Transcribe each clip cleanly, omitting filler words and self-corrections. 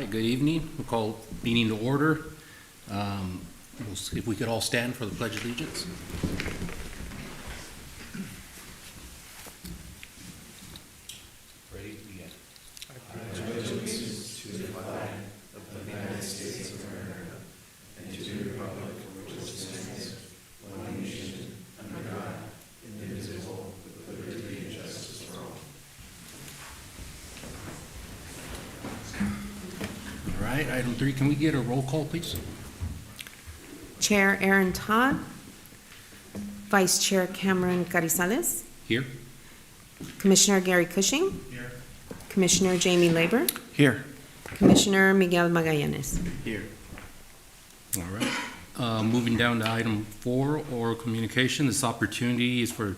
right, good evening. We'll call meeting to order. We'll see if we could all stand for the Pledge of Allegiance. Ready? Begin. I pledge allegiance to the flag of the United States of America and to the republic for which it stands, one nation, under God, indivisible, with liberty and justice for all. All right, item 3, can we get a roll call, please? Chair Aaron Todd, Vice Chair Cameron Carizales, Here. Commissioner Gary Cushing, Here. Commissioner Jamie Labor, Here. Commissioner Miguel Magallanes. Here. All right. Moving down to item 4, oral communication. This opportunity is for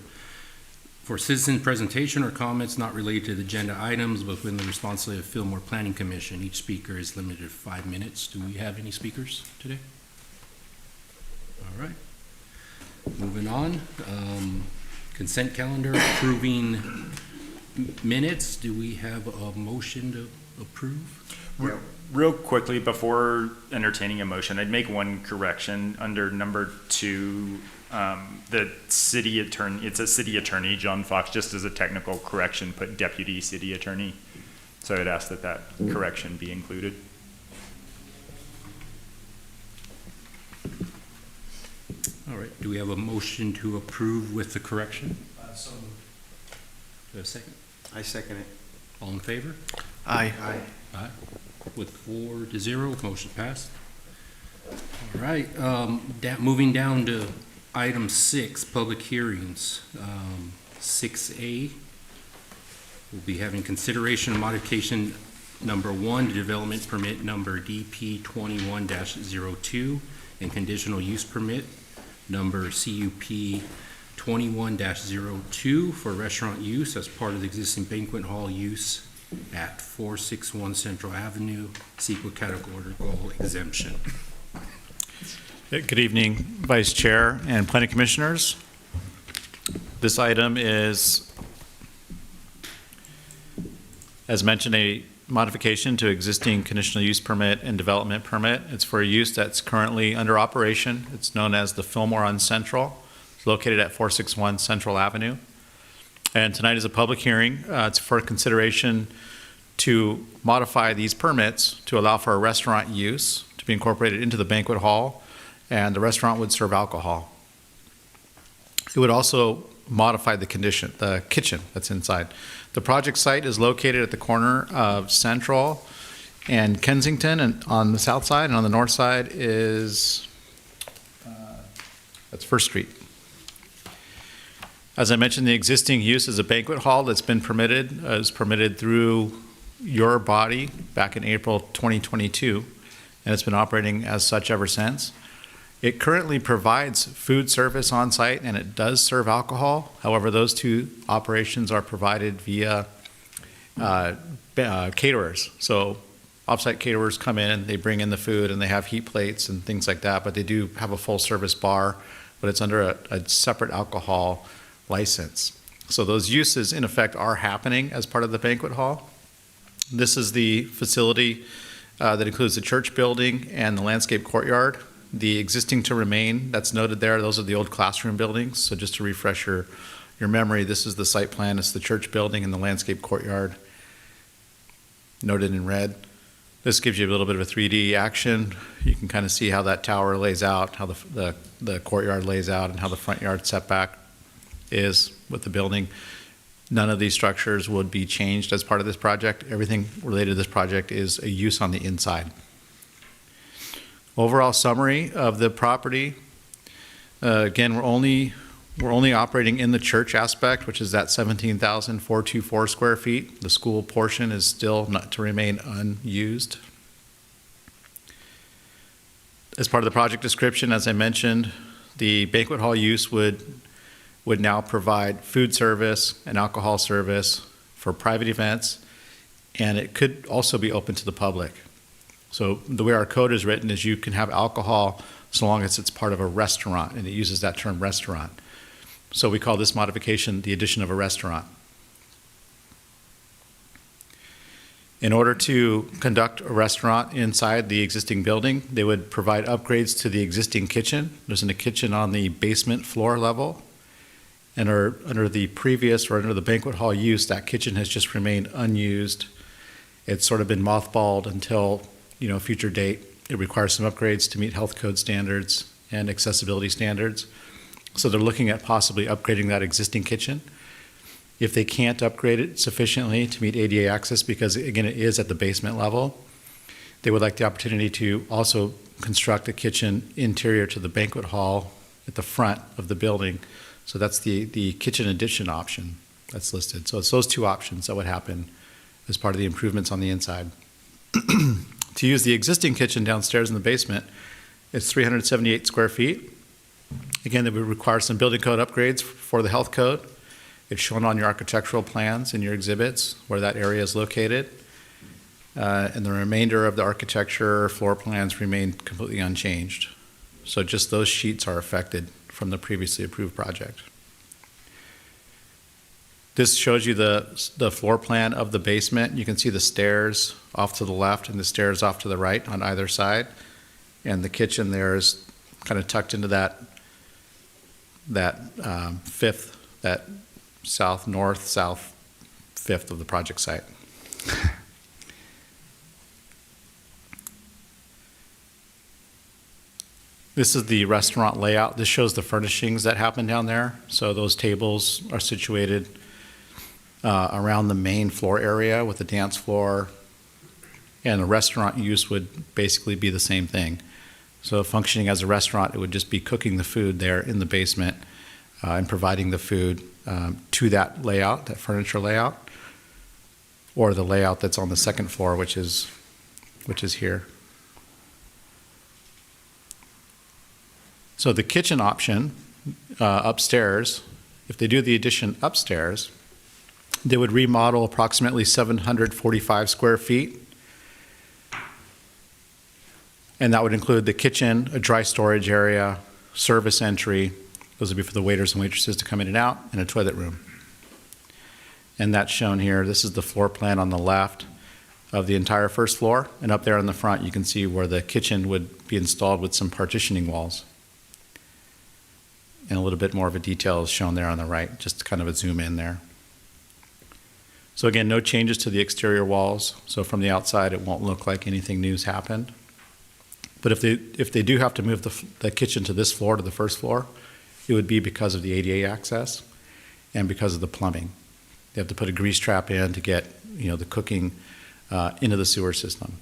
citizen presentation or comments not related to the agenda items, but within the responsibility of Fillmore Planning Commission. Each speaker is limited to 5 minutes. Do we have any speakers today? All right. Moving on. Consent calendar, approving minutes. Do we have a motion to approve? Real quickly, before entertaining a motion, I'd make one correction under number 2. The city attorney, it's a city attorney, John Fox, just as a technical correction, put deputy city attorney. So I'd ask that correction be included. All right. Do we have a motion to approve with the correction? So moved. Do we have a second? I second it. All in favor? Aye. Aye. Aye. With 4-0, motion passed. All right, moving down to item 6, public hearings. 6A, we'll be having consideration of modification number 1 to development permit number DP 21-02 and conditional use permit number CUP 21-02 for restaurant use as part of the existing banquet hall use at 461 Central Avenue, sequel categorical exemption. Good evening, Vice Chair and Planning Commissioners. This item is, as mentioned, a modification to existing conditional use permit and development permit. It's for a use that's currently under operation. It's known as the Fillmore on Central. It's located at 461 Central Avenue. And tonight is a public hearing. It's for consideration to modify these permits to allow for a restaurant use to be incorporated into the banquet hall, and the restaurant would serve alcohol. It would also modify the kitchen that's inside. The project site is located at the corner of Central and Kensington, and on the south side, and on the north side is that's First Street. As I mentioned, the existing use is a banquet hall that's been permitted, is permitted through your body back in April 2022, and it's been operating as such ever since. It currently provides food service on site, and it does serve alcohol. However, those two operations are provided via caterers. So off-site caterers come in, they bring in the food, and they have heat plates and things like that, but they do have a full-service bar, but it's under a separate alcohol license. So those uses, in effect, are happening as part of the banquet hall. This is the facility that includes the church building and the landscape courtyard. The existing to remain, that's noted there, those are the old classroom buildings. So just to refresh your memory, this is the site plan. It's the church building and the landscape courtyard, noted in red. This gives you a little bit of a 3D action. You can kind of see how that tower lays out, how the courtyard lays out, and how the front yard setback is with the building. None of these structures would be changed as part of this project. Everything related to this project is a use on the inside. Overall summary of the property, again, we're only operating in the church aspect, which is that 17,424 square feet. The school portion is still not to remain unused. As part of the project description, as I mentioned, the banquet hall use would now provide food service and alcohol service for private events, and it could also be open to the public. So the way our code is written is you can have alcohol so long as it's part of a restaurant, and it uses that term restaurant. So we call this modification the addition of a restaurant. In order to conduct a restaurant inside the existing building, they would provide upgrades to the existing kitchen. There's a kitchen on the basement floor level. And under the previous or under the banquet hall use, that kitchen has just remained unused. It's sort of been mothballed until, a future date. It requires some upgrades to meet health code standards and accessibility standards. So they're looking at possibly upgrading that existing kitchen. If they can't upgrade it sufficiently to meet ADA access, because again, it is at the basement level, they would like the opportunity to also construct a kitchen interior to the banquet hall at the front of the building. So that's the kitchen addition option that's listed. So it's those two options that would happen as part of the improvements on the inside. To use the existing kitchen downstairs in the basement, it's 378 square feet. Again, that would require some building code upgrades for the health code. It's shown on your architectural plans in your exhibits where that area is located. And the remainder of the architecture floor plans remain completely unchanged. So just those sheets are affected from the previously approved project. This shows you the floor plan of the basement. You can see the stairs off to the left and the stairs off to the right on either side. And the kitchen there is kind of tucked into that fifth, that south fifth of the project site. This is the restaurant layout. This shows the furnishings that happen down there. So those tables are situated around the main floor area with the dance floor, and the restaurant use would basically be the same thing. So functioning as a restaurant, it would just be cooking the food there in the basement and providing the food to that layout, that furniture layout, or the layout that's on the second floor, which is here. So the kitchen option upstairs, if they do the addition upstairs, they would remodel approximately 745 square feet. And that would include the kitchen, a dry storage area, service entry. Those would be for the waiters and waitresses to come in and out, and a toilet room. And that's shown here. This is the floor plan on the left of the entire first floor. And up there in the front, you can see where the kitchen would be installed with some partitioning walls. And a little bit more of a detail is shown there on the right, just kind of a zoom in there. So again, no changes to the exterior walls. So from the outside, it won't look like anything new's happened. But if they do have to move the kitchen to this floor, to the first floor, it would be because of the ADA access and because of the plumbing. They have to put a grease trap in to get the cooking into the sewer system.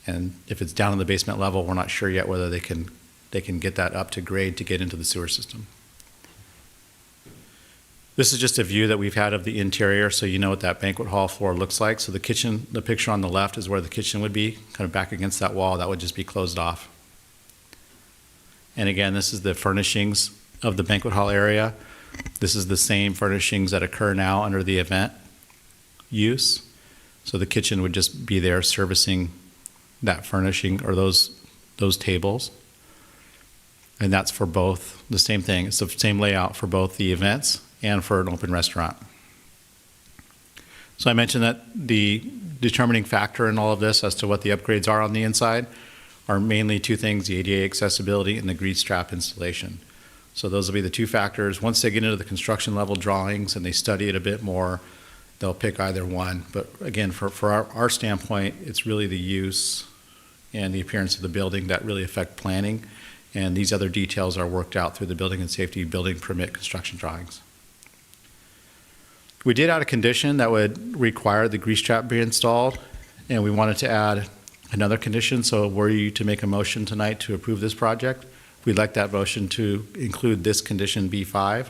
And if it's down in the basement level, we're not sure yet whether they can get that up to grade to get into the sewer system. This is just a view that we've had of the interior, so you know what that banquet hall floor looks like. So the kitchen, the picture on the left is where the kitchen would be, kind of back against that wall. That would just be closed off. And again, this is the furnishings of the banquet hall area. This is the same furnishings that occur now under the event use. So the kitchen would just be there servicing that furnishing or those tables. And that's for both, the same thing. It's the same layout for both the events and for an open restaurant. So I mentioned that the determining factor in all of this as to what the upgrades are on the inside are mainly two things: the ADA accessibility and the grease trap installation. So those will be the two factors. Once they get into the construction level drawings and they study it a bit more, they'll pick either one. But again, for our standpoint, it's really the use and the appearance of the building that really affect planning. And these other details are worked out through the building and safety building permit construction drawings. We did add a condition that would require the grease trap be installed, and we wanted to add another condition. So were you to make a motion tonight to approve this project, we'd like that motion to include this condition B5.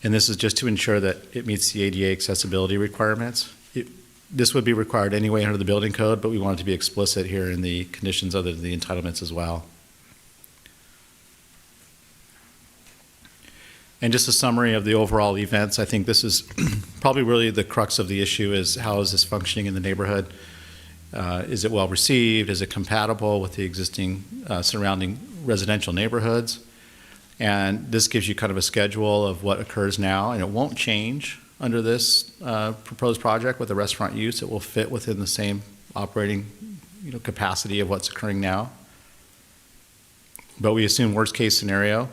And this is just to ensure that it meets the ADA accessibility requirements. This would be required anyway under the building code, but we want it to be explicit here in the conditions other than the entitlements as well. And just a summary of the overall events, I think this is probably really the crux of the issue: is how is this functioning in the neighborhood? Is it well received? Is it compatible with the existing surrounding residential neighborhoods? And this gives you kind of a schedule of what occurs now, and it won't change under this proposed project with the restaurant use. It will fit within the same operating capacity of what's occurring now. But we assume worst case scenario.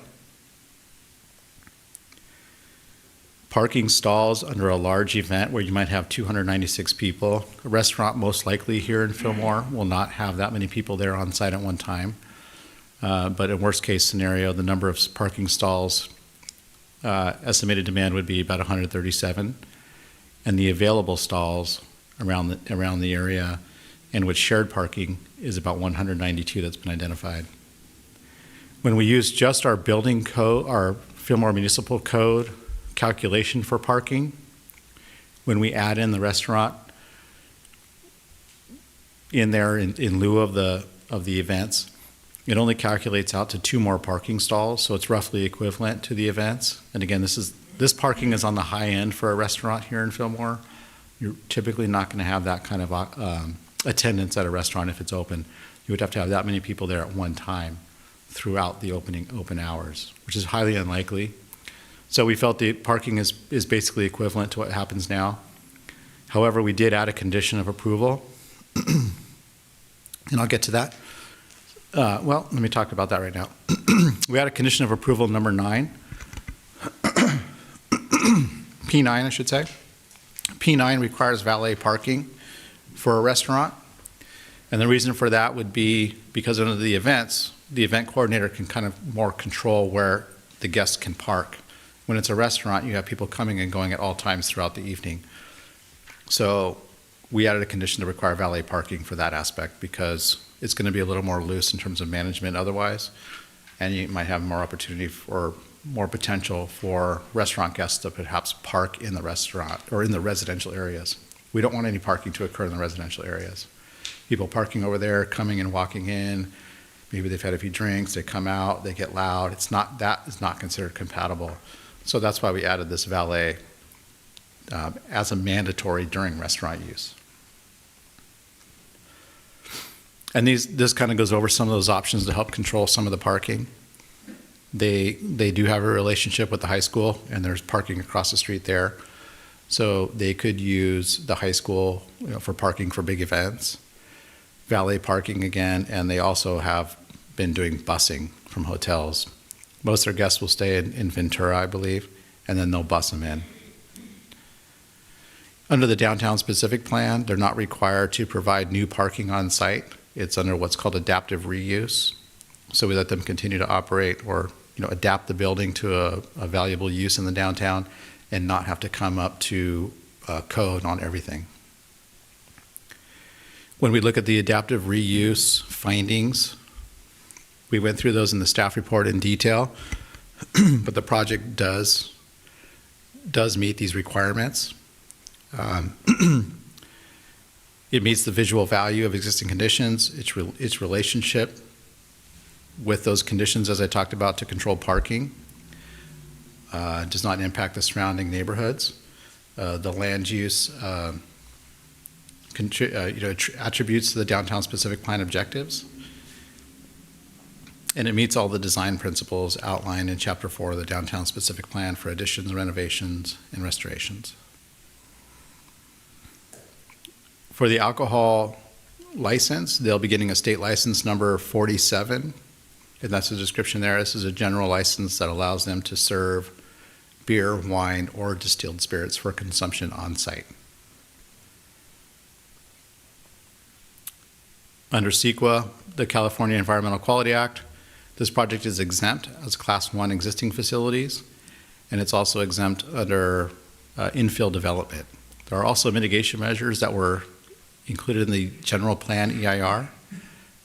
Parking stalls under a large event where you might have 296 people. A restaurant most likely here in Fillmore will not have that many people there on site at one time. But in worst case scenario, the number of parking stalls, estimated demand would be about 137. And the available stalls around the area and with shared parking is about 192 that's been identified. When we use just our building code, our Fillmore Municipal Code calculation for parking, when we add in the restaurant in there in lieu of the events, it only calculates out to 2 more parking stalls, so it's roughly equivalent to the events. And again, this parking is on the high end for a restaurant here in Fillmore. You're typically not going to have that kind of attendance at a restaurant if it's open. You would have to have that many people there at one time throughout the open hours, which is highly unlikely. So we felt the parking is basically equivalent to what happens now. However, we did add a condition of approval, and I'll get to that. Well, let me talk about that right now. We had a condition of approval number 9, P9, I should say. P9 requires valet parking for a restaurant, and the reason for that would be because under the events, the event coordinator can kind of more control where the guests can park. When it's a restaurant, you have people coming and going at all times throughout the evening. So we added a condition to require valet parking for that aspect because it's going to be a little more loose in terms of management otherwise, and you might have more opportunity for more potential for restaurant guests to perhaps park in the restaurant or in the residential areas. We don't want any parking to occur in the residential areas. People parking over there, coming and walking in, maybe they've had a few drinks, they come out, they get loud. That is not considered compatible. So that's why we added this valet as a mandatory during restaurant use. And this kind of goes over some of those options to help control some of the parking. They do have a relationship with the high school, and there's parking across the street there. So they could use the high school for parking for big events, valet parking again, and they also have been doing busing from hotels. Most of their guests will stay in Ventura, I believe, and then they'll bus them in. Under the downtown specific plan, they're not required to provide new parking on site. It's under what's called adaptive reuse. So we let them continue to operate or adapt the building to a valuable use in the downtown and not have to come up to code on everything. When we look at the adaptive reuse findings, we went through those in the staff report in detail, but the project does meet these requirements. It meets the visual value of existing conditions, its relationship with those conditions, as I talked about, to control parking. Does not impact the surrounding neighborhoods. The land use attributes to the downtown specific plan objectives. And it meets all the design principles outlined in Chapter 4 of the Downtown Specific Plan for additions, renovations, and restorations. For the alcohol license, they'll be getting a state license number 47, and that's the description there. This is a general license that allows them to serve beer, wine, or distilled spirits for consumption on site. Under CEQA, the California Environmental Quality Act, this project is exempt as Class 1 existing facilities, and it's also exempt under infill development. There are also mitigation measures that were included in the general plan EIR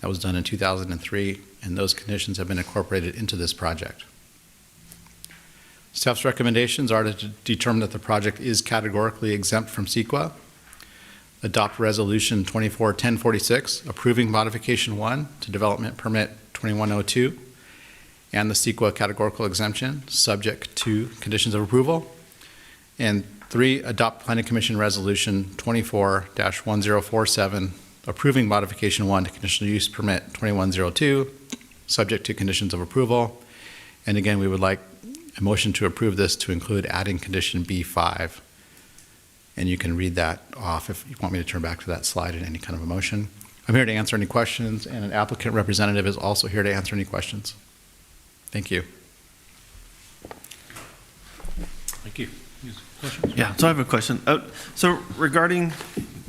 that was done in 2003, and those conditions have been incorporated into this project. Staff's recommendations are to determine that the project is categorically exempt from CEQA, adopt Resolution 24-1046, approving Modification 1 to Development Permit 2102, and the CEQA categorical exemption, subject to conditions of approval. And 3, adopt Planning Commission Resolution 24-1047, approving Modification 1 to Conditional Use Permit 2102, subject to conditions of approval. And again, we would like a motion to approve this to include adding condition B5 And you can read that off if you want me to turn back to that slide in any kind of a motion. I'm here to answer any questions, and an applicant representative is also here to answer any questions. Thank you. Thank you. Questions? Yeah, so I have a question. So regarding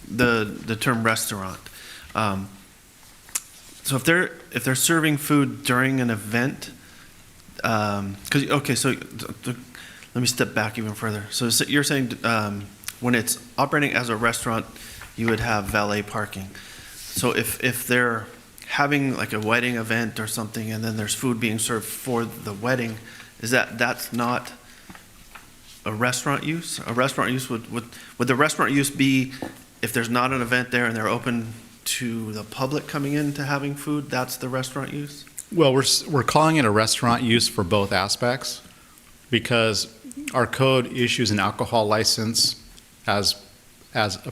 the term restaurant, so if they're serving food during an event, let me step back even further. So you're saying when it's operating as a restaurant, you would have valet parking. So if they're having like a wedding event or something, and then there's food being served for the wedding, that's not a restaurant use? A restaurant use would the restaurant use be if there's not an event there and they're open to the public coming in to having food? That's the restaurant use? Well, we're calling it a restaurant use for both aspects because our code issues an alcohol license as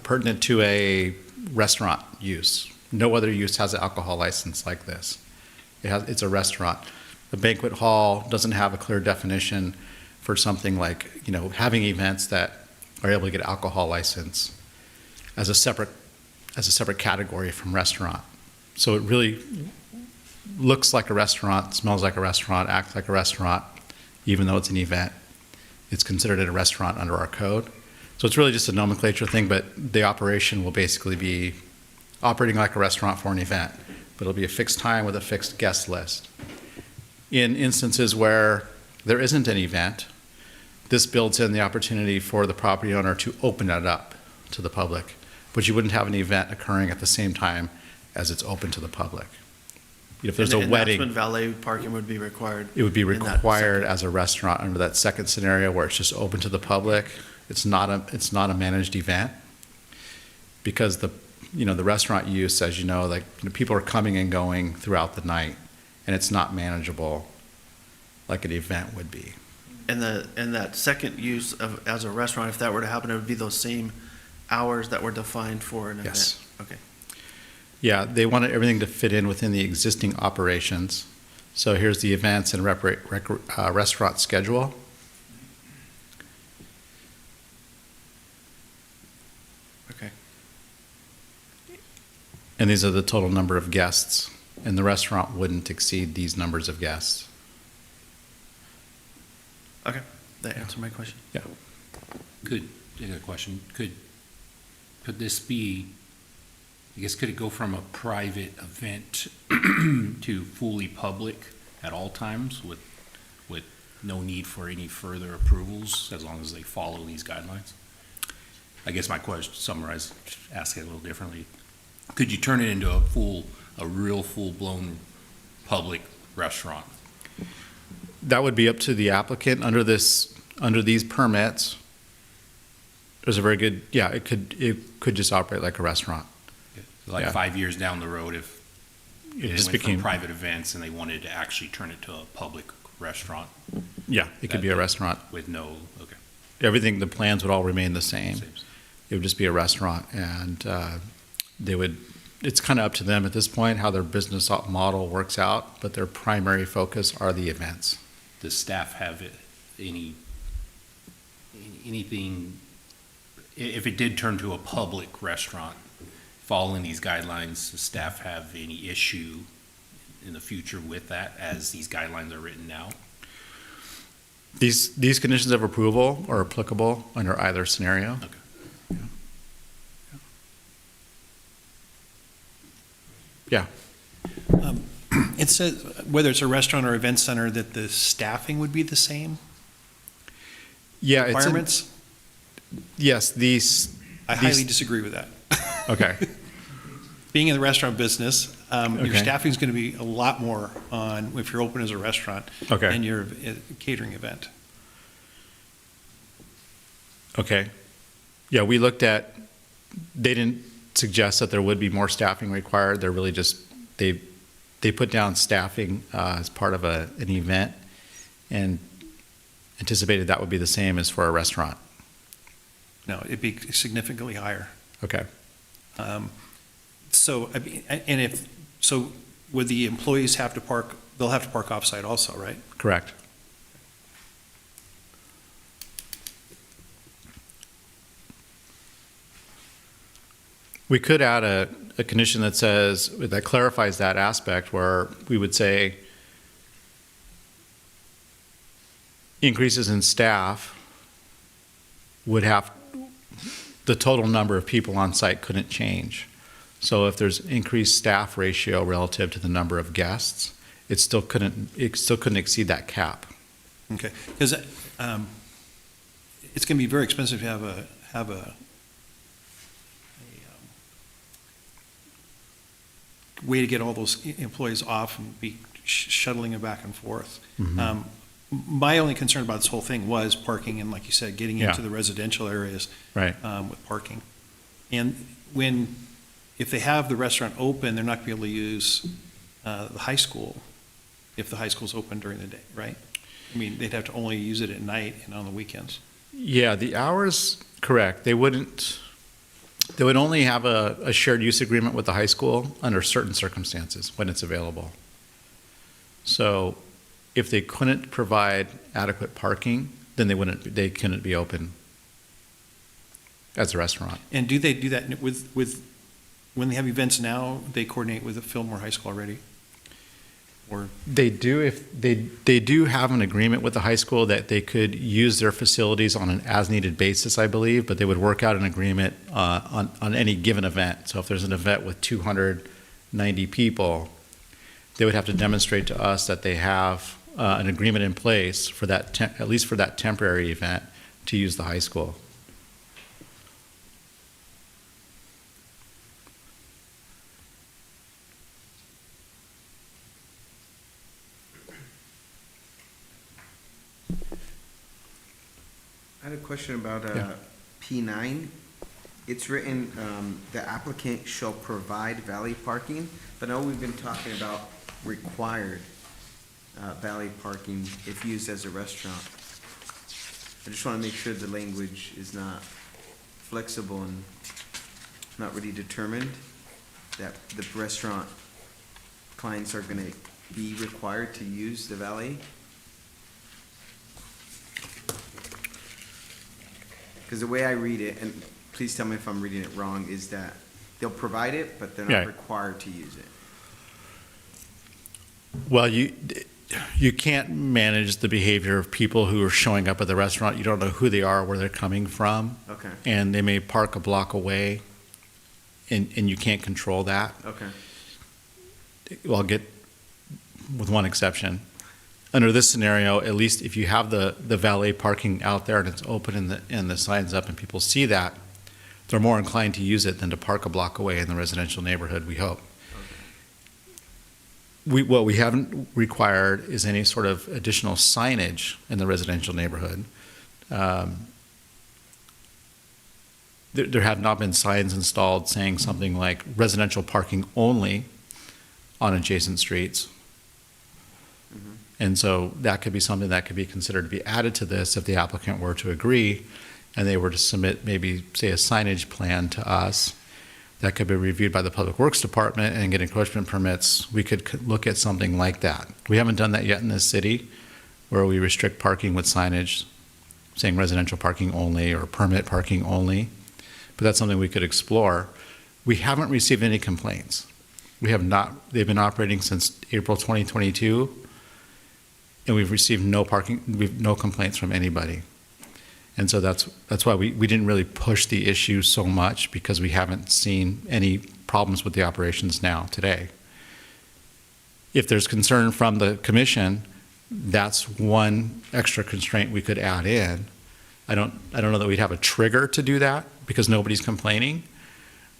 pertinent to a restaurant use. No other use has an alcohol license like this. It's a restaurant. The banquet hall doesn't have a clear definition for something like, having events that are able to get alcohol license as a separate category from restaurant. So it really looks like a restaurant, smells like a restaurant, acts like a restaurant, even though it's an event. It's considered a restaurant under our code. So it's really just a nomenclature thing, but the operation will basically be operating like a restaurant for an event, but it'll be a fixed time with a fixed guest list. In instances where there isn't an event, this builds in the opportunity for the property owner to open it up to the public, but you wouldn't have an event occurring at the same time as it's open to the public. If there's a wedding, that's when valet parking would be required. it would be in that required second. as a restaurant under that second scenario where it's just open to the public. It's not a managed event because the restaurant use, as you know, people are coming and going throughout the night, and it's not manageable like an event would be. And that second use as a restaurant, if that were to happen, it would be those same hours that were defined for an event? Yes. Okay. Yeah, they wanted everything to fit in within the existing operations. So here's the events and restaurant schedule. Okay. And these are the total number of guests, and the restaurant wouldn't exceed these numbers of guests. Okay. That answered my question. I got a question. Could this be, I guess, could it go from a private event to fully public at all times with no need for any further approvals as long as they follow these guidelines? I guess my question, ask it a little differently. Could you turn it into a real full-blown public restaurant? That would be up to the applicant under these permits. There's a very good, it could just operate like a restaurant. Like Yeah. 5 years down the road, if It it just went became, from private events and they wanted to actually turn it to a public restaurant it could be a restaurant. with no, okay. Everything, the plans would all remain the same. Same. It would just be a restaurant, and it's kind of up to them at this point how their business model works out, but their primary focus are the events. Does staff have anything, if it did turn to a public restaurant, following these guidelines, does staff have any issue in the future with that as these guidelines are written now? These conditions of approval are applicable under either scenario. Okay. Yeah. It says, whether it's a restaurant or event center, that the staffing would be the same Yeah. requirements? Yes, these. I highly disagree with that. Okay. Being in the restaurant business, your Okay. staffing's going to be a lot more on if you're open as a restaurant Okay. than your catering event. Okay. Yeah, we looked at, they didn't suggest that there would be more staffing required. They're really just, they put down staffing as part of an event and anticipated that would be the same as for a restaurant. No, it'd be significantly higher. Okay. So, I mean, so would the employees have to park, they'll have to park off-site also, right? Correct. We could add a condition that says, that clarifies that aspect, where we would say increases in staff would have, the total number of people on site couldn't change. So if there's increased staff ratio relative to the number of guests, it still couldn't exceed that cap. Okay, because it's going to be very expensive to have a way to get all those employees off and be shuttling it back and forth. Mhm. My only concern about this whole thing was parking and, like you said, getting Yeah. into the residential areas Right. with parking. And if they have the restaurant open, they're not going to be able to use the high school if the high school's open during the day, right? I mean, they'd have to only use it at night and on the weekends. Yeah, the hours, correct. They would only have a shared use agreement with the high school under certain circumstances when it's available. So if they couldn't provide adequate parking, then they couldn't be open as a restaurant. And do they do that with, when they have events now, they coordinate with the Fillmore High School already? Or, They do they do have an agreement with the high school that they could use their facilities on an as-needed basis, I believe, but they would work out an agreement on any given event. So if there's an event with 290 people, they would have to demonstrate to us that they have an agreement in place for that, at least for that temporary event, to use the high school. I had a question about Yeah. P9. It's written, the applicant shall provide valet parking, but I know we've been talking about required valet parking if used as a restaurant. I just want to make sure the language is not flexible and not really determined, that the restaurant clients are going to be required to use the valet. Because the way I read it, and please tell me if I'm reading it wrong, is that they'll provide it, but they're Yeah. not required to use it. Well, you can't manage the behavior of people who are showing up at the restaurant. You don't know who they are, where they're coming from, Okay, and they may park a block away, and you can't control that. okay, Well, I'll get, with one exception. Under this scenario, at least if you have the valet parking out there and it's open and the sign's up and people see that, they're more inclined to use it than to park a block away in the residential neighborhood, we hope. What we haven't required is any sort of additional signage in the residential neighborhood. There have not been signs installed saying something like residential parking only on adjacent streets. And so that could be something that could be considered to be added to this if the applicant were to agree and they were to submit maybe, say, a signage plan to us that could be reviewed by the Public Works Department and get encroachment permits. We could look at something like that. We haven't done that yet in this city, where we restrict parking with signage saying residential parking only or permit parking only, but that's something we could explore. We haven't received any complaints. We have not. They've been operating since April 2022. And we've received no complaints from anybody. And so that's why we didn't really push the issue so much, because we haven't seen any problems with the operations now, today. If there's concern from the commission, that's one extra constraint we could add in. I don't know that we'd have a trigger to do that, because nobody's complaining,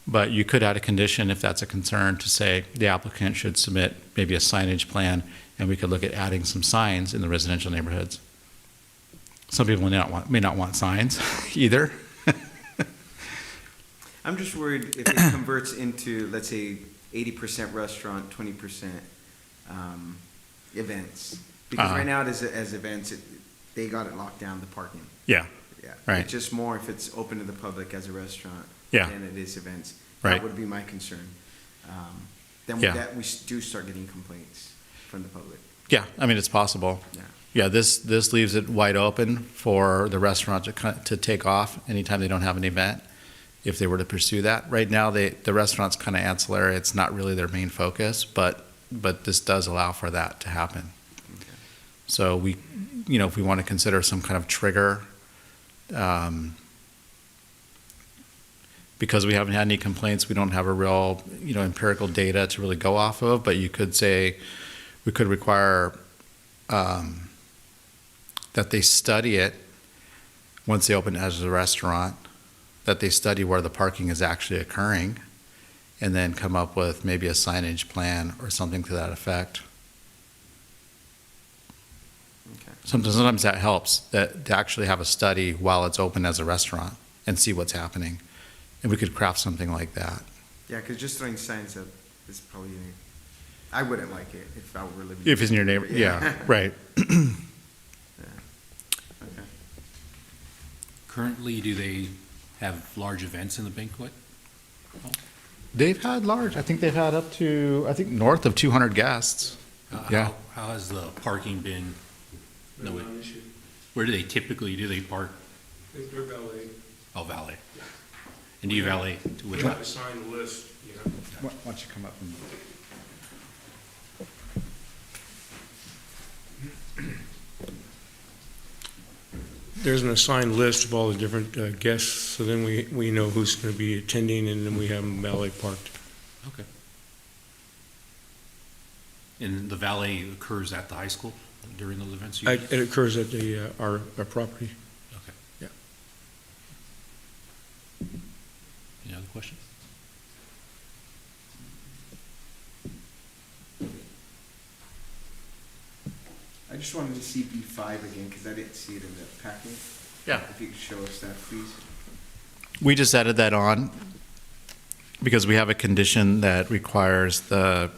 but you could add a condition if that's a concern to say the applicant should submit maybe a signage plan, and we could look at adding some signs in the residential neighborhoods. Some people may not want signs either. I'm just worried if it converts into, let's say, 80% restaurant, 20% events. Because right now it is as events, they got it locked down, the parking. Yeah. Yeah. Right. It's just more if it's open to the public as a restaurant Yeah. than it is events. Right. That would be my concern. Then Yeah. we do start getting complaints from the public. Yeah, I mean, it's possible. Yeah. Yeah, this leaves it wide open for the restaurant to take off anytime they don't have an event. if they were to pursue that. Right now, the restaurant's kind of ancillary. It's not really their main focus, but this does allow for that to happen. So we, if we want to consider some kind of trigger, because we haven't had any complaints, we don't have a real, empirical data to really go off of, but you could say, we could require that they study it once they open as a restaurant, that they study where the parking is actually occurring, and then come up with maybe a signage plan or something to that effect. Okay. Sometimes that helps, that to actually have a study while it's open as a restaurant and see what's happening. And we could craft something like that. Yeah, because just throwing signs up is probably, I wouldn't like it if I were living. If it's in your neighbor, yeah, right. Okay. Currently, do they have large events in the banquet? They've had large, I think they've had up to, north of 200 guests. Yeah. How has the parking been? No, where do they typically, do they park? They're valet. Oh, valet. And do you valet We with have that? to sign the list, Why don't you come up and... There's an assigned list of all the different guests, so then we know who's going to be attending, and then we have them valet parked. Okay. And the valet occurs at the high school during those events? It occurs at our property. Okay. Yeah. Any other questions? I just wanted to see B5 again, because I didn't see it in the packet. Yeah. If you could show us that, please. We just added that on because we have a condition that requires the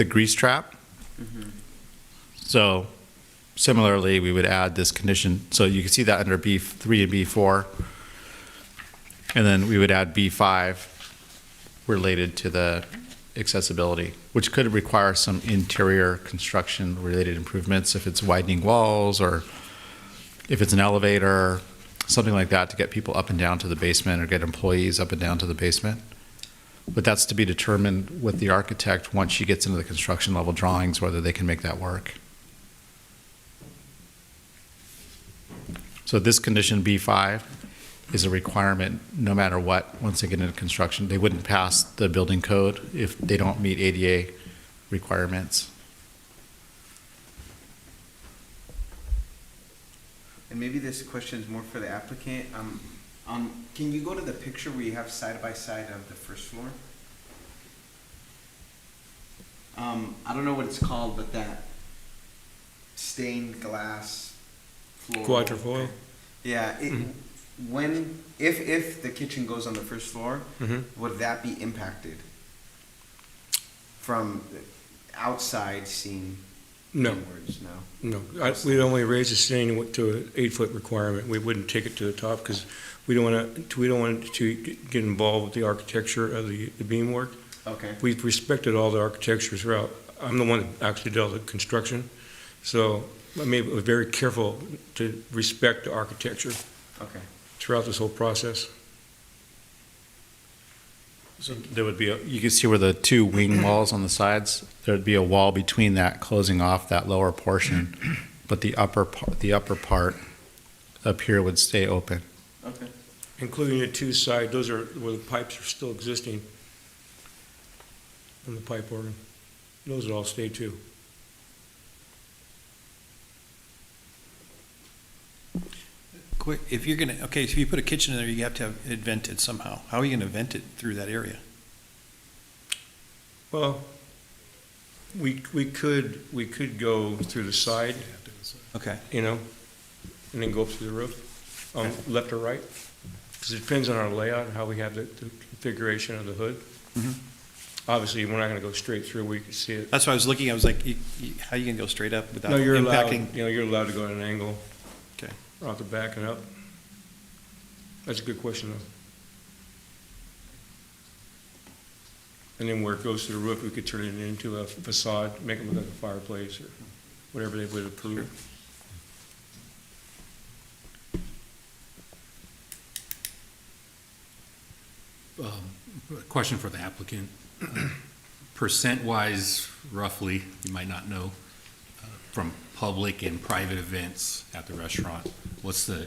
grease trap. So similarly, we would add this condition. So you can see that under B3 and B4. And then we would add B5 related to the accessibility, which could require some interior construction related improvements if it's widening walls or if it's an elevator, something like that to get people up and down to the basement or get employees up and down to the basement. But that's to be determined with the architect once she gets into the construction level drawings, whether they can make that work. So this condition B5 is a requirement no matter what, once they get into construction. They wouldn't pass the building code if they don't meet ADA requirements. And maybe this question is more for the applicant. Can you go to the picture where you have side by side of the first floor? I don't know what it's called, but that stained glass floor. Quatrefoil? Yeah, if the kitchen goes on the first floor, would that be impacted from outside seeing No, inwards? No. no. We'd only raise the standing to an 8-foot requirement. We wouldn't take it to the top because we don't want to get involved with the architecture of the beamwork. Okay. We've respected all the architecture throughout. I'm the one that actually dealt with construction, so I was very careful to respect the architecture Okay. throughout this whole process. So there would be, you can see where the two wing walls on the sides, there'd be a wall between that closing off that lower portion, but the upper part up here would stay open. Okay. Including the two side, those are where the pipes are still existing on the pipe organ. Those would all stay too. Quick, if you're gonna, okay, so if you put a kitchen in there, you have to have it vented somehow. How are you gonna vent it through that area? Well, we could go through the side, Okay. and then go up through the roof, left or right. Because it depends on our layout and how we have the configuration of the hood. Mhm. Obviously, we're not gonna go straight through where you can see it. That's why I was looking, I was like, how are you gonna go straight up without No, you're allowed, impacting? you're allowed to go at an angle. Okay. Off the back and up. That's a good question, though. And then where it goes to the roof, we could turn it into a facade, make it look like a fireplace or whatever they would approve. a question for the applicant. Percent-wise, roughly, you might not know, from public and private events at the restaurant, what's the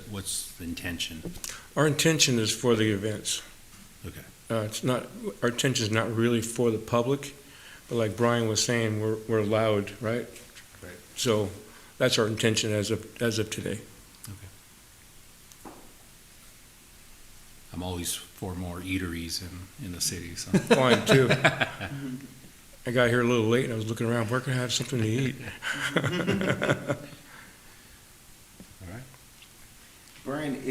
intention? Our intention is for the events. Okay. It's not, our intention is not really for the public, but like Brian was saying, we're allowed, right? Right. So that's our intention as of today. I'm always for more eateries in the city, so. Fine, too. I got here a little late and I was looking around, where can I have something to eat? All right. Brian,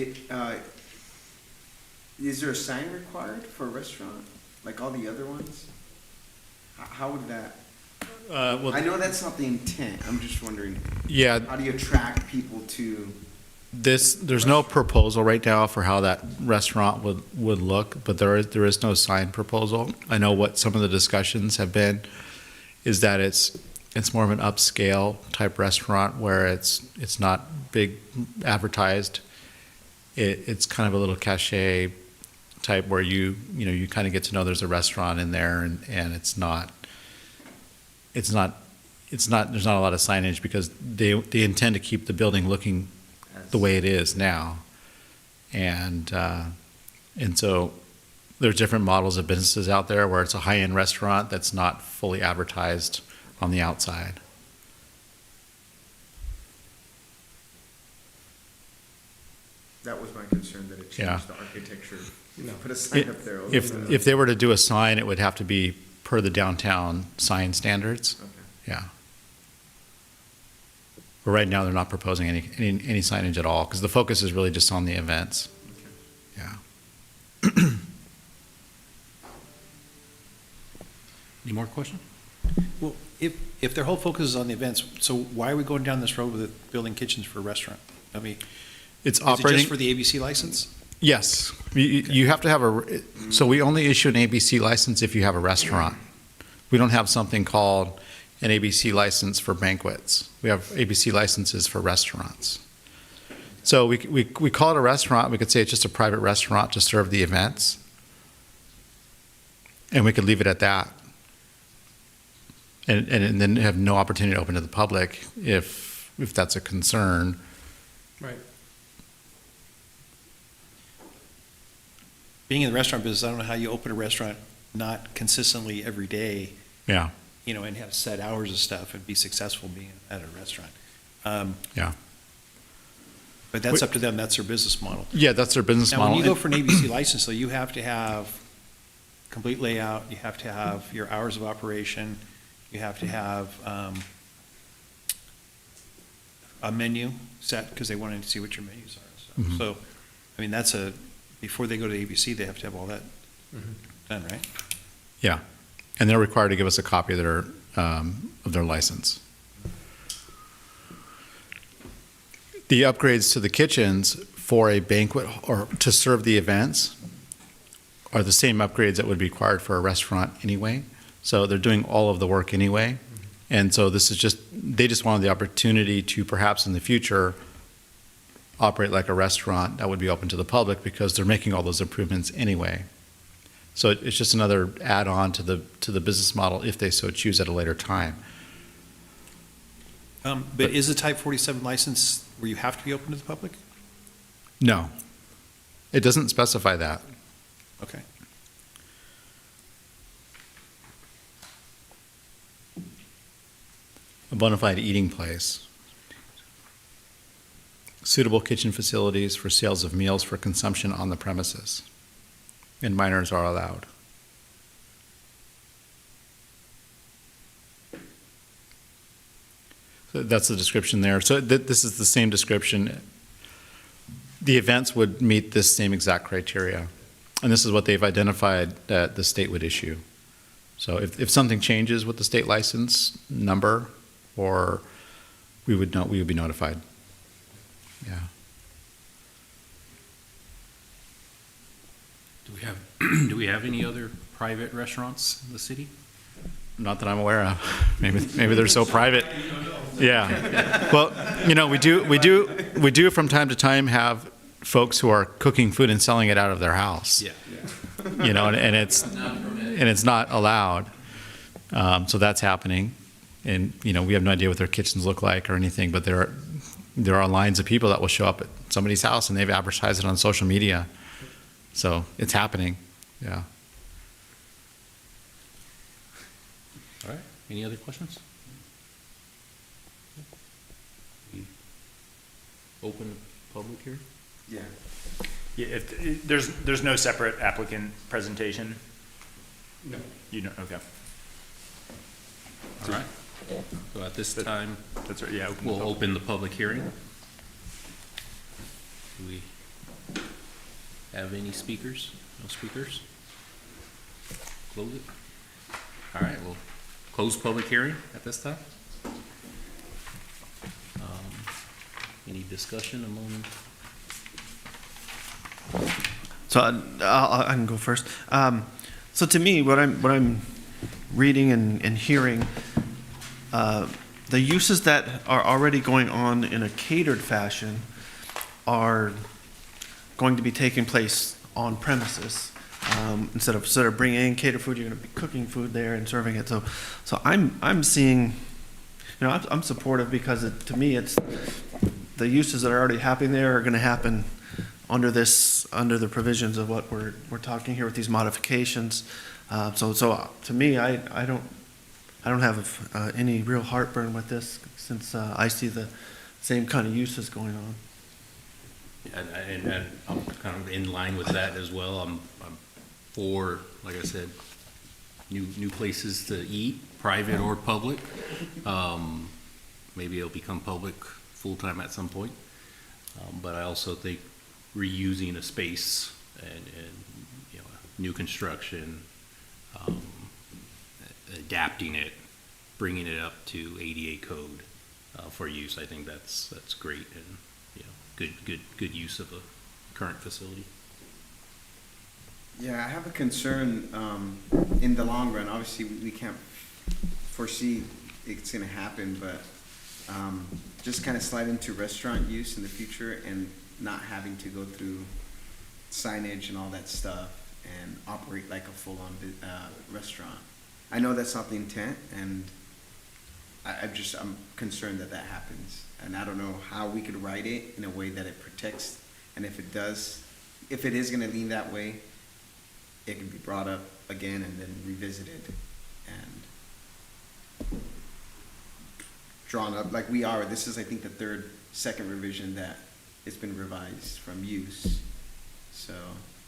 is there a sign required for a restaurant, like all the other ones? How would that, I know that's not the intent, I'm just wondering, Yeah, how do you attract people to? there's no proposal right now for how that restaurant would look, but there is no sign proposal. I know what some of the discussions have been is that it's more of an upscale type restaurant where it's not big advertised. It's kind of a little cachet type where you kind of get to know there's a restaurant in there, and there's not a lot of signage because they intend to keep the building looking the way it is now. And so there's different models of businesses out there where it's a high-end restaurant that's not fully advertised on the outside. That was my concern, that it Yeah. changed the architecture. Put a sign up there. If they were to do a sign, it would have to be per the downtown sign standards. Okay. Yeah. But right now, they're not proposing any signage at all, because the focus is really just on the events. Yeah. Any more questions? Well, if their whole focus is on the events, so why are we going down this road with building kitchens for a restaurant? I mean, It's is it operating. just for the ABC license? Yes. You have to have so we only issue an ABC license if you have a restaurant. We don't have something called an ABC license for banquets. We have ABC licenses for restaurants. So we call it a restaurant. We could say it's just a private restaurant to serve the events. And we could leave it at that. And then have no opportunity to open to the public if that's a concern. Right. Being in the restaurant business, I don't know how you open a restaurant not consistently every day, Yeah. and have set hours of stuff and be successful being at a restaurant. Yeah. But that's up to them, that's their business model. Yeah, that's their business Now, model. when you go for an ABC license, though, you have to have complete layout, you have to have your hours of operation, you have to have a menu set, because they want to see what your menus are. Mhm. So, I mean, before they go to ABC, they have to have all that done, right? Yeah, and they're required to give us a copy of their license. The upgrades to the kitchens for a banquet or to serve the events are the same upgrades that would be required for a restaurant anyway. So they're doing all of the work anyway. And so they just wanted the opportunity to perhaps in the future operate like a restaurant that would be open to the public because they're making all those improvements anyway. So it's just another add-on to the business model if they so choose at a later time. But is a Type 47 license where you have to be open to the public? No, it doesn't specify that. Okay. A bona fide eating place. Suitable kitchen facilities for sales of meals for consumption on the premises. And minors are allowed. So that's the description there. So this is the same description. The events would meet this same exact criteria. And this is what they've identified that the state would issue. So if something changes with the state license number, or we would be notified. Yeah. Do we have any other private restaurants in the city? Not that I'm aware of. Maybe they're so private. Yeah. Well, we do from time to time have folks who are cooking food and selling it out of their house. Yeah. you know, and it's not allowed. So that's happening. And, you know, we have no idea what their kitchens look like or anything, but there are lines of people that will show up at somebody's house and they've advertised it on social media. So it's happening, yeah. All right, any other questions? We Open the public here? Yeah. Yeah, there's no separate applicant presentation? No. You know, okay. All right, so at this time, That's right, yeah. open the we'll public. open the public hearing. Do we have any speakers? No speakers? Close it? All right, we'll close public hearing at this time. Any discussion among? So I can go first. So to me, what I'm reading and hearing, the uses that are already going on in a catered fashion are going to be taking place on premises. Instead of bringing in catered food, you're going to be cooking food there and serving it. So I'm seeing, you know, I'm supportive because to me it's the uses that are already happening there are going to happen under the provisions of what we're talking here with these modifications. So to me, I don't have any real heartburn with this since I see the same kind of uses going on. And I'm kind of in line with that as well. I'm for, like I said, new places to eat, private or public. Maybe it'll become public full-time at some point. But I also think reusing a space and you know, new construction, adapting it, bringing it up to ADA code for use, I think that's great and, you know, good use of a current facility. Yeah, I have a concern in the long run. Obviously, we can't foresee it's going to happen, but just kind of slide into restaurant use in the future and not having to go through signage and all that stuff and operate like a full-on restaurant. I know that's not the intent, and I'm concerned that happens. And I don't know how we could write it in a way that it protects, and if it is going to lean that way, it can be brought up again and then revisited and drawn up like we are. This is, I think, the second revision that it's been revised from use. So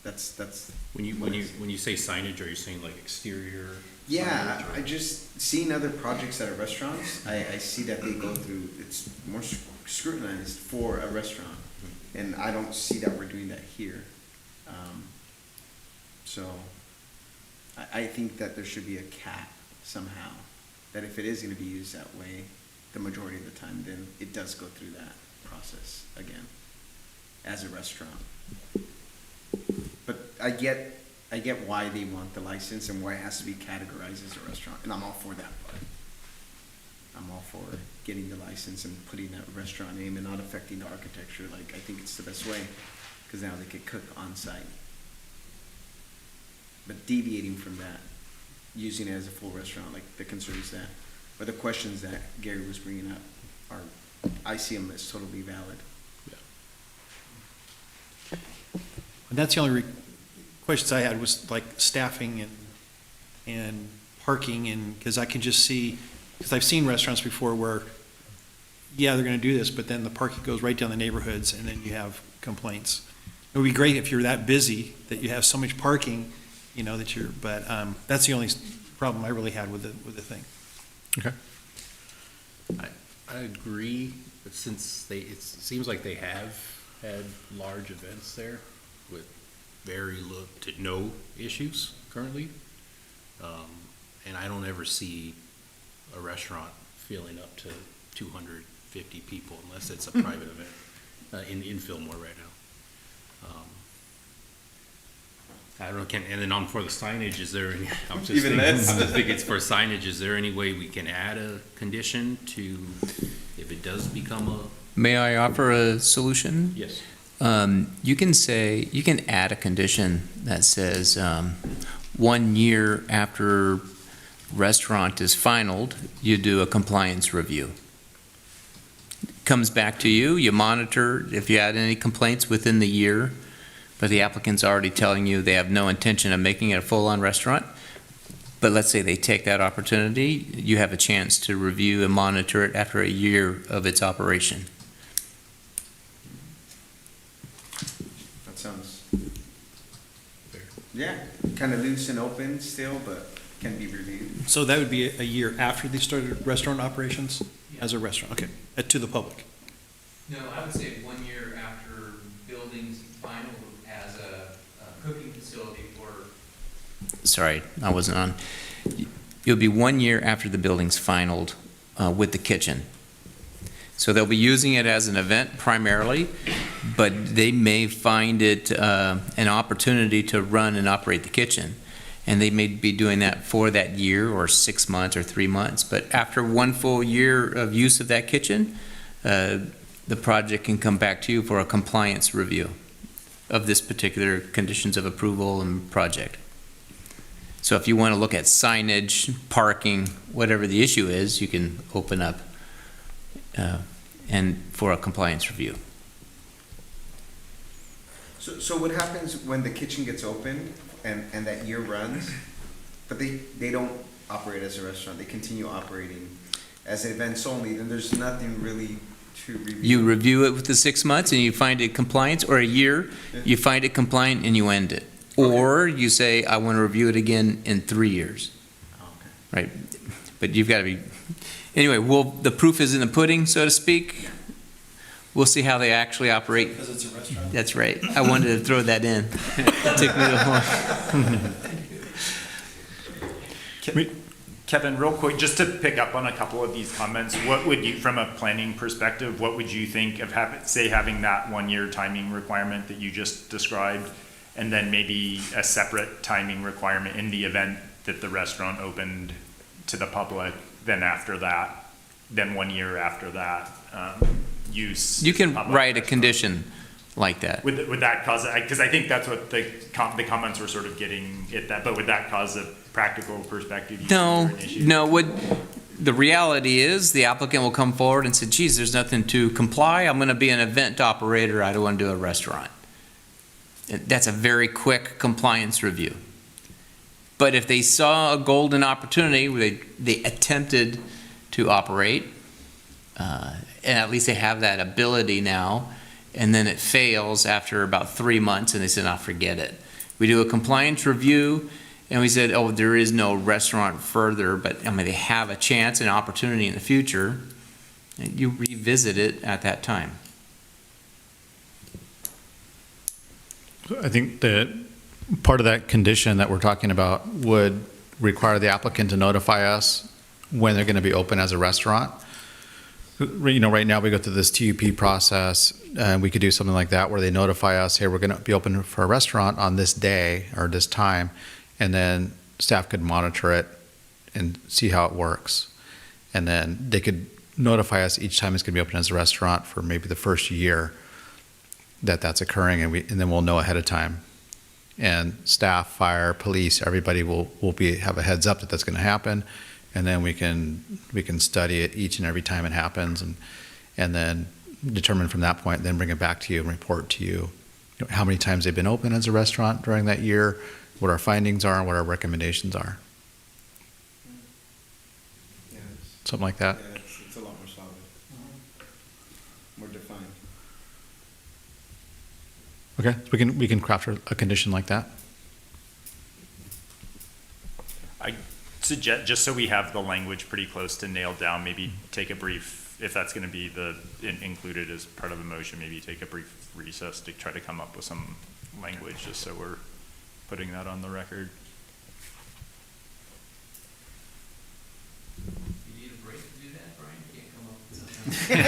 that's When you say signage, are you saying like exterior? yeah. signage or- I just seen other projects at restaurants. I see that they go through. It's more scrutinized for a restaurant, and I don't see that we're doing that here. So I think that there should be a cap somehow. That if it is going to be used that way, the majority of the time, then it does go through that process again as a restaurant. But I get why they want the license and why it has to be categorized as a restaurant, and I'm all for that part. I'm all for getting the license and putting that restaurant name and not affecting the architecture. Like, I think it's the best way, because now they could cook on site. But deviating from that, using it as a full restaurant, like the concerns that, or the questions that Gary was bringing up, I see them as totally valid. And that's the only questions I had was like staffing and parking, and, because I can just see, because I've seen restaurants before where, yeah, they're gonna do this, but then the parking goes right down the neighborhoods, and then you have complaints. It would be great if you're that busy, that you have so much parking, you know, but that's the only problem I really had with the thing. Okay. I agree, but since it seems like they have had large events there with very little to no issues currently. And I don't ever see a restaurant filling up to 250 people unless it's a private event in Fillmore right now. I don't know, and then on for the signage, is there any, I'm just thinking it's for signage, is there any way we can add a condition to, if it does become a, May I offer a solution? yes? You can say, you can add a condition that says, 1 year after restaurant is finalized, you do a compliance review. Comes back to you, you monitor if you had any complaints within the year, but the applicant's already telling you they have no intention of making it a full-on restaurant. But let's say they take that opportunity, you have a chance to review and monitor it after a year of its operation. That sounds, yeah, kind of loose and open still, but can be reviewed. So that would be a year after they started restaurant operations as a restaurant, okay, to the public. No, I would say 1 year after building's final as a cooking facility for. Sorry, I wasn't on. It'll be 1 year after the building's finalized with the kitchen. So they'll be using it as an event primarily, but they may find it an opportunity to run and operate the kitchen. And they may be doing that for that year or 6 months or 3 months. But after 1 full year of use of that kitchen, the project can come back to you for a compliance review of this particular conditions of approval and project. So if you want to look at signage, parking, whatever the issue is, you can open up and for a compliance review. So what happens when the kitchen gets opened and that year runs, but they don't operate as a restaurant, they continue operating as events only, then there's nothing really to review? You review it with the 6 months and you find it compliant, or a year, you find it compliant and you end it. Or you say, I want to review it again in 3 years. Okay. Right? But you've got to be, anyway, the proof is in the pudding, so to speak. We'll see how they actually operate. Because it's a restaurant. That's right. I wanted to throw that in. It took me the whole. Kevin, real quick, just to pick up on a couple of these comments, what would you, from a planning perspective, what would you think of having that 1 year timing requirement that you just described, and then maybe a separate timing requirement in the event that the restaurant opened to the public, then after that, then 1 year after that, use? You can public write a restaurant? condition like that. Would that cause, because I think that's what the comments were sort of getting at that, but would that cause a practical perspective? you No, think, or an issue? no. The reality is the applicant will come forward and say, geez, there's nothing to comply. I'm going to be an event operator. I don't want to do a restaurant. That's a very quick compliance review. But if they saw a golden opportunity where they attempted to operate, and at least they have that ability now, and then it fails after about 3 months, and they said, "I'll forget it." We do a compliance review, and we said, "Oh, there is no restaurant further," but I mean, they have a chance and opportunity in the future, and you revisit it at that time. I think that part of that condition that we're talking about would require the applicant to notify us when they're going to be open as a restaurant. You know, right now we go through this TUP process, and we could do something like that where they notify us, hey, we're going to be open for a restaurant on this day or this time, and then staff could monitor it and see how it works. And then they could notify us each time it's going to be open as a restaurant for maybe the first year that that's occurring, and then we'll know ahead of time. And staff, fire, police, everybody will have a heads up that that's going to happen. And then we can study it each and every time it happens, and then determine from that point, then bring it back to you and report to you, how many times they've been open as a restaurant during that year, what our findings are, and what our recommendations are. Yeah, Something like that. it's a lot more solid. More defined. Okay, so we can craft a condition like that. I suggest, just so we have the language pretty close to nailed down, maybe take a brief, if that's going to be included as part of the motion, maybe take a brief recess to try to come up with some language, just so we're putting that on the record. You need a break to do that, Brian? You can't come up with something.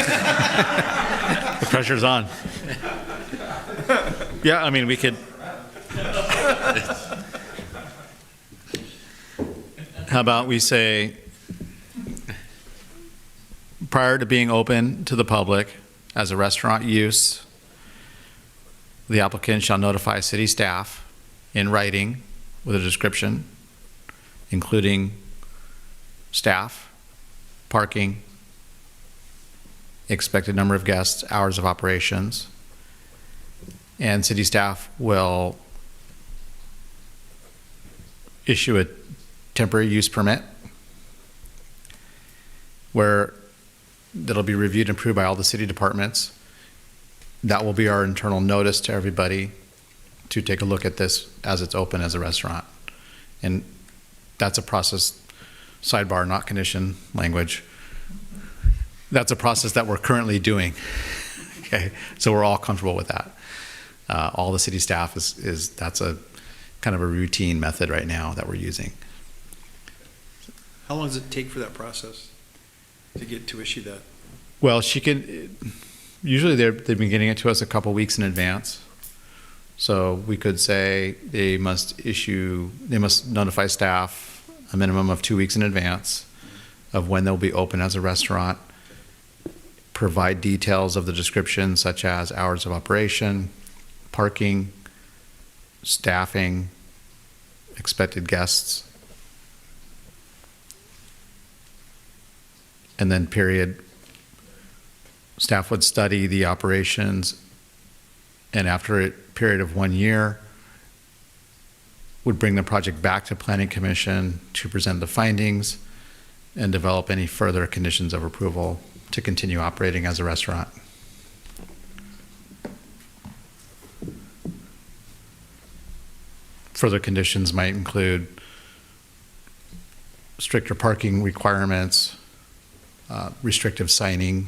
The pressure's on. Yeah, I mean, we could. How about we say, prior to being open to the public as a restaurant use, the applicant shall notify city staff in writing with a description, including staff, parking, expected number of guests, hours of operations, and city staff will issue a temporary use permit where that'll be reviewed and approved by all the city departments. That will be our internal notice to everybody to take a look at this as it's open as a restaurant. And that's a process, sidebar, not condition language. That's a process that we're currently doing. Okay, so we're all comfortable with that. All the city staff that's a kind of a routine method right now that we're using. How long does it take for that process to issue that? Well, usually they've been getting it to us a couple weeks in advance. So we could say they must notify staff a minimum of 2 weeks in advance of when they'll be open as a restaurant, provide details of the description such as hours of operation, parking, staffing, expected guests, and then staff would study the operations, and after a period of 1 year, would bring the project back to Planning Commission to present the findings and develop any further conditions of approval to continue operating as a restaurant. Further conditions might include stricter parking requirements, restrictive signage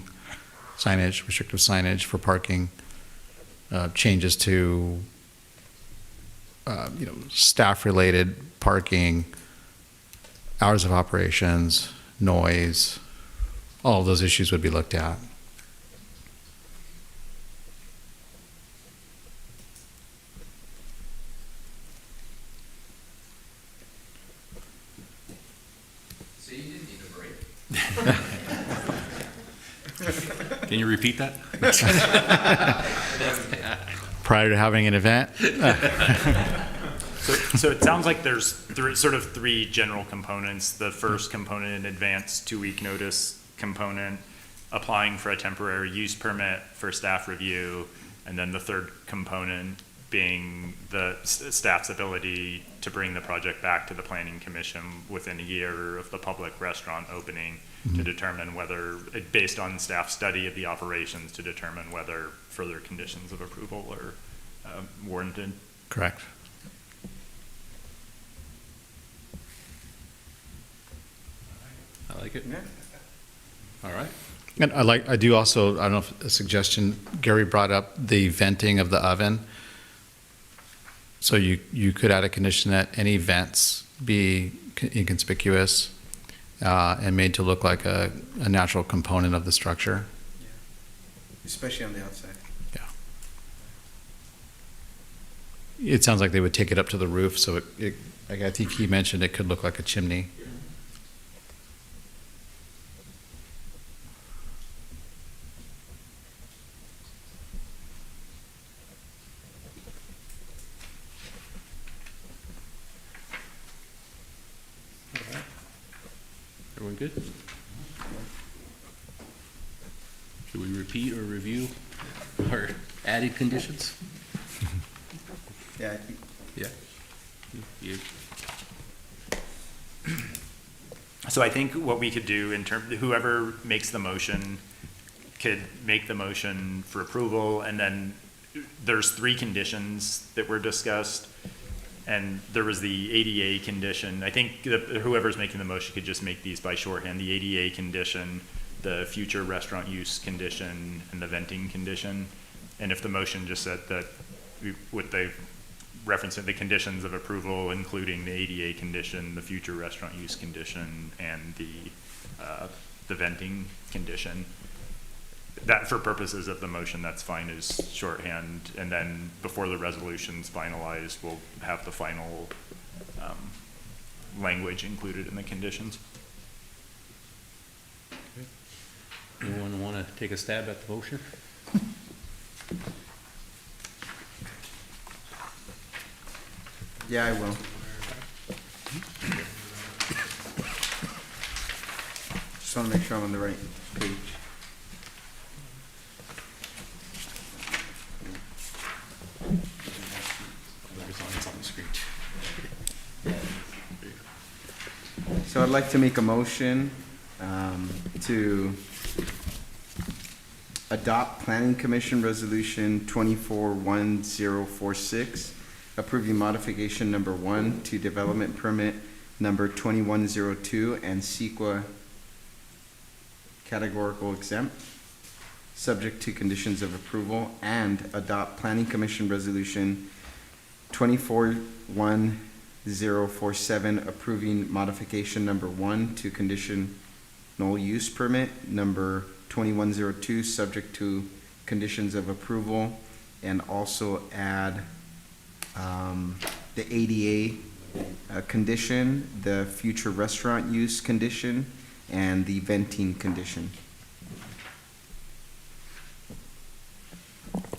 for parking, changes to staff-related parking, hours of operations, noise. All of those issues would be looked at. So you didn't need a break. Can you repeat that? Prior to having an event, So it sounds like there's three general components. The first component, an advance 2-week notice component, applying for a temporary use permit for staff review, and then the third component being the staff's ability to bring the project back to the Planning Commission within a year of the public restaurant opening to determine whether, based on staff study of the operations, to determine whether further conditions of approval are warranted. correct. I like it. All right. And I do also, I don't know if a suggestion, Gary brought up the venting of the oven. So you could add a condition that any vents be inconspicuous and made to look like a natural component of the structure. Especially on the outside. It sounds like they would take it up to the roof, so like I think he mentioned, it could look like a chimney. Everyone good? Should we repeat or review our added conditions? Yeah, I think. Yeah. You- So I think what we could do whoever makes the motion could make the motion for approval, and then there's 3 conditions that were discussed. And there was the ADA condition. I think whoever's making the motion could just make these by shorthand. The ADA condition, the future restaurant use condition, and the venting condition. And if the motion just said that, with the reference to the conditions of approval, including the ADA condition, the future restaurant use condition, and the venting condition, that for purposes of the motion, that's fine as shorthand. And then before the resolution's finalized, we'll have the final language included in the conditions. Anyone want to take a stab at the motion? Yeah, I will. Just want to make sure I'm on the right page. So I'd like to make a motion to adopt Planning Commission Resolution 241046, approving modification number 1 to development permit number 2102 and CEQA categorical exempt, subject to conditions of approval, and adopt Planning Commission Resolution 241047, approving modification number 1 to conditional use permit number 2102, subject to conditions of approval, and also add the ADA condition, the future restaurant use condition, and the venting condition.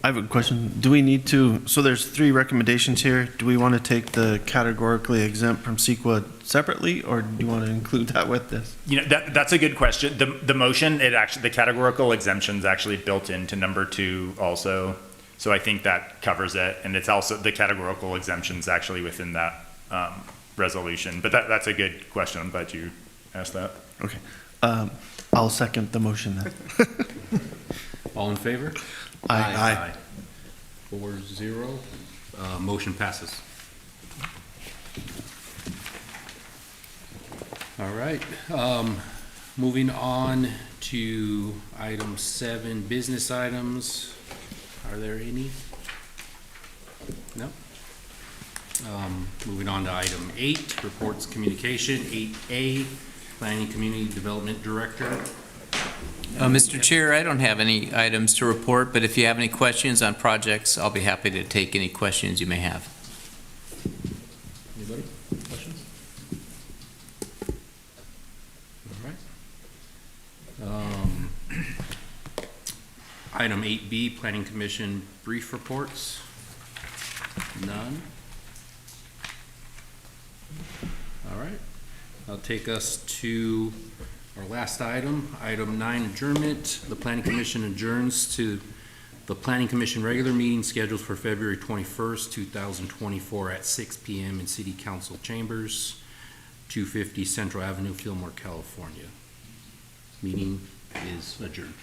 I have a question. Do we need to, so there's 3 recommendations here. Do we want to take the categorically exempt from CEQA separately, or do you want to include that with this? You know, that's a good question. The motion, the categorical exemption's actually built into number 2 also. So I think that covers it. And it's also, the categorical exemption's actually within that resolution. But that's a good question. I'm glad you asked that. Okay. I'll second the motion then. All in favor? Aye. 4-0. Motion passes. All right. Moving on to item 7, business items. Are there any? No? Moving on to item 8, reports communication. 8A, Planning Community Development Director. Mr. Chair, I don't have any items to report, but if you have any questions on projects, I'll be happy to take any questions you may have. Anybody? Questions? All right. Item 8B, Planning Commission brief reports. None. All right. That'll take us to our last item, item 9, adjournment. The Planning Commission adjourns to the Planning Commission regular meeting scheduled for February 21st, 2024 at 6 p.m. in City Council Chambers, 250 Central Avenue, Fillmore, California. Meeting is adjourned.